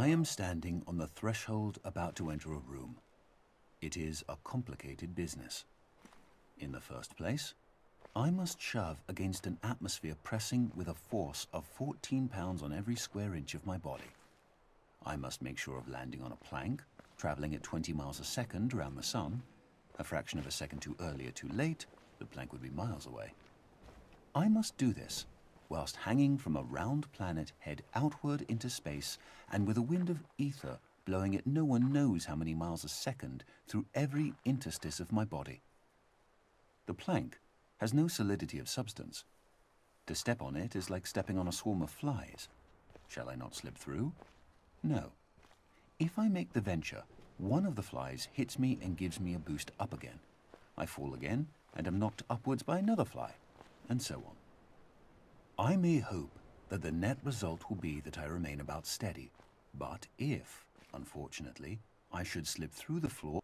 I am standing on the threshold about to enter a room. It is a complicated business. In the first place, I must shove against an atmosphere pressing with a force of 14 pounds on every square inch of my body. I must make sure of landing on a plank, traveling at 20 miles a second around the sun. A fraction of a second too early or too late, the plank would be miles away. I must do this whilst hanging from a round planet head outward into space and with a wind of ether blowing at no one knows how many miles a second through every interstice of my body. The plank has no solidity of substance. To step on it is like stepping on a swarm of flies. Shall I not slip through? No. If I make the venture, one of the flies hits me and gives me a boost up again. I fall again and am knocked upwards by another fly, and so on. I may hope that the net result will be that I remain about steady, but if, unfortunately, I should slip through the floor,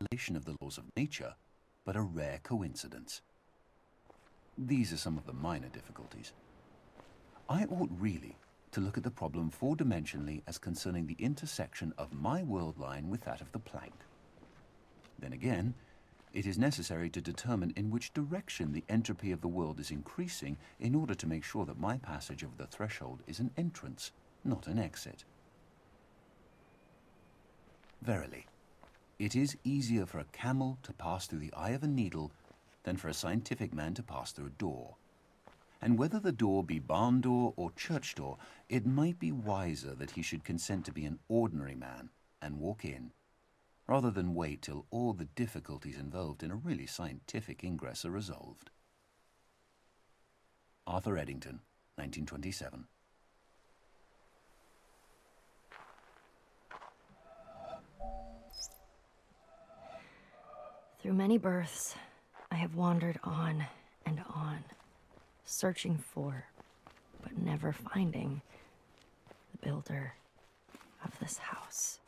violation of the laws of nature, but a rare coincidence. These are some of the minor difficulties. I ought really to look at the problem four-dimensionally as concerning the intersection of my world line with that of the plank. Then again, it is necessary to determine in which direction the entropy of the world is increasing in order to make sure that my passage over the threshold is an entrance, not an exit. Verily, it is easier for a camel to pass through the eye of a needle than for a scientific man to pass through a door. And whether the door be barn door or church door, it might be wiser that he should consent to be an ordinary man and walk in, rather than wait till all the difficulties involved in a really scientific ingress are resolved. Arthur Eddington, 1927. Through many births, I have wandered on and on, searching for, but never finding, the builder of this house.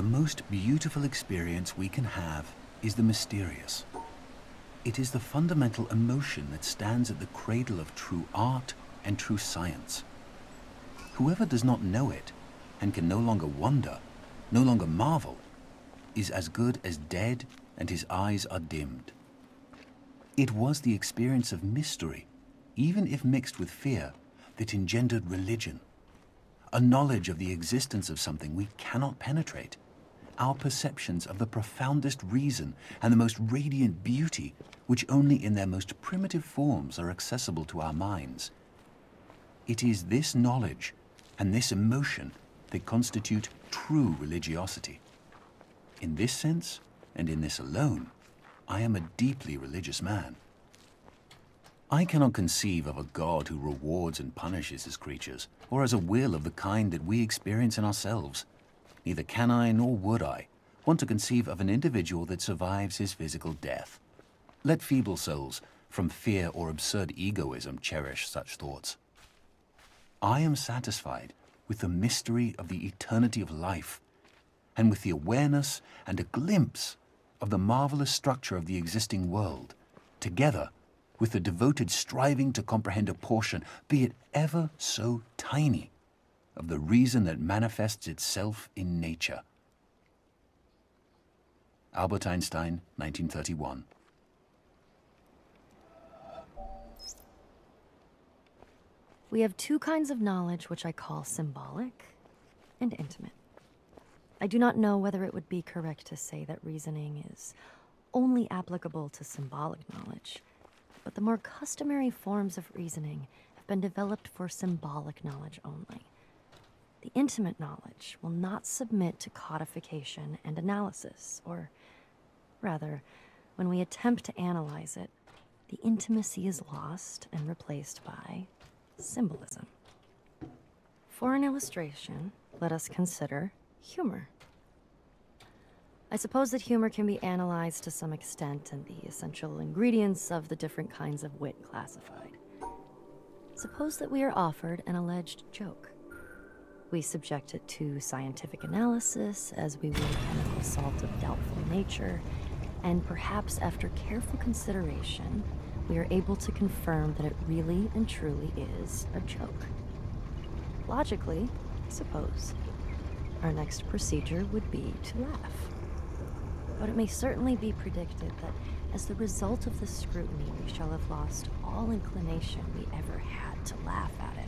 The most beautiful experience we can have is the mysterious. It is the fundamental emotion that stands at the cradle of true art and true science. Whoever does not know it and can no longer wonder, no longer marvel, is as good as dead and his eyes are dimmed. It was the experience of mystery, even if mixed with fear, that engendered religion. A knowledge of the existence of something we cannot penetrate. Our perceptions of the profoundest reason and the most radiant beauty, which only in their most primitive forms are accessible to our minds. It is this knowledge and this emotion that constitute true religiosity. In this sense, and in this alone, I am a deeply religious man. I cannot conceive of a God who rewards and punishes his creatures, or has a will of the kind that we experience in ourselves. Neither can I, nor would I, want to conceive of an individual that survives his physical death. Let feeble souls, from fear or absurd egoism, cherish such thoughts. I am satisfied with the mystery of the eternity of life, and with the awareness and a glimpse of the marvelous structure of the existing world, together with the devoted striving to comprehend a portion, be it ever so tiny, of the reason that manifests itself in nature. Albert Einstein, 1931. We have two kinds of knowledge which I call symbolic and intimate. I do not know whether it would be correct to say that reasoning is only applicable to symbolic knowledge, but the more customary forms of reasoning have been developed for symbolic knowledge only. The intimate knowledge will not submit to codification and analysis, or rather, when we attempt to analyze it, the intimacy is lost and replaced by symbolism. For an illustration, let us consider humor. I suppose that humor can be analyzed to some extent and the essential ingredients of the different kinds of wit classified. Suppose that we are offered an alleged joke. We subject it to scientific analysis as we would a chemical salt of doubtful nature, and perhaps after careful consideration, we are able to confirm that it really and truly is a joke. Logically, I suppose, our next procedure would be to laugh. But it may certainly be predicted that as the result of this scrutiny, we shall have lost all inclination we ever had to laugh at it.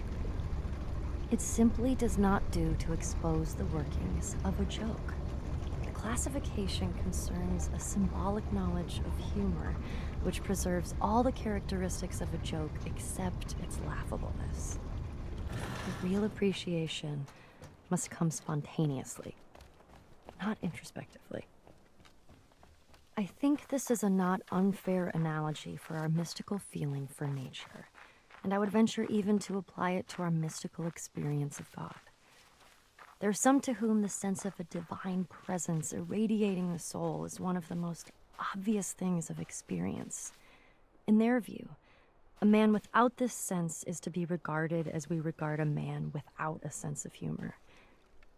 It simply does not do to expose the workings of a joke. The classification concerns a symbolic knowledge of humor, which preserves all the characteristics of a joke except its laughableness. The real appreciation must come spontaneously, not introspectively. I think this is a not unfair analogy for our mystical feeling for nature, and I would venture even to apply it to our mystical experience of God. There are some to whom the sense of a divine presence irradiating the soul is one of the most obvious things of experience. In their view, a man without this sense is to be regarded as we regard a man without a sense of humor.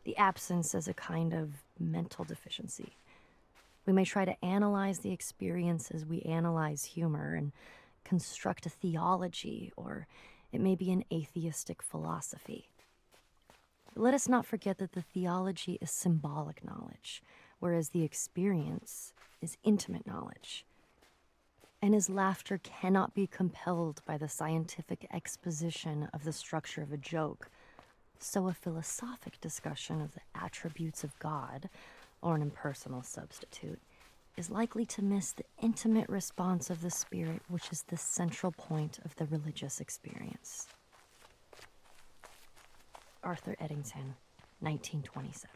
The absence as a kind of mental deficiency. We may try to analyze the experience as we analyze humor and construct a theology, or it may be an atheistic philosophy. But let us not forget that the theology is symbolic knowledge, whereas the experience is intimate knowledge. And as laughter cannot be compelled by the scientific exposition of the structure of a joke, so a philosophic discussion of the attributes of God, or an impersonal substitute, is likely to miss the intimate response of the spirit, which is the central point of the religious experience. Arthur Eddington, 1927.